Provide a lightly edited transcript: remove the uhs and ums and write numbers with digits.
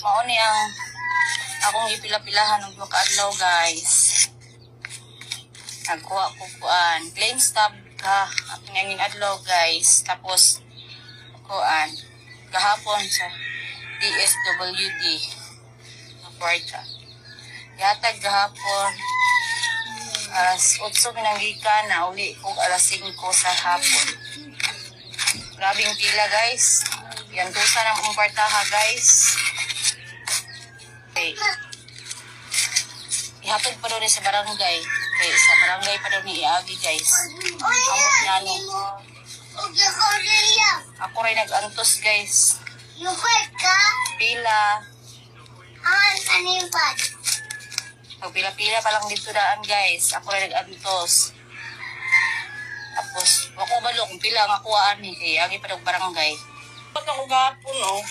Mao ni ang akong ipila-pilahan ng mga kaadlaw guys. Nagkuha ko kuan. Plain stub ka. Ang ngayong adlaw guys. Tapos kuan. Kahapon sa DSWD. Sa kwarta. Yatag gahapon. Alas 8 pinanggikan na uli ko alas 5 sa hapon. Grabing pila guys. Yan tusa ng mong kwartaha guys. Okay. Ihatod pa doon sa barangay. Okay, sa barangay pa doon ni Iagi guys. Amot na no. Ako rin nag-antos guys. Pila. Pila-pila pa lang dito daan guys. Ako rin nag-antos. Tapos, ako balo kung pila ang akuhaan ni Iagi pa doon barangay. Ba't ako gapon no?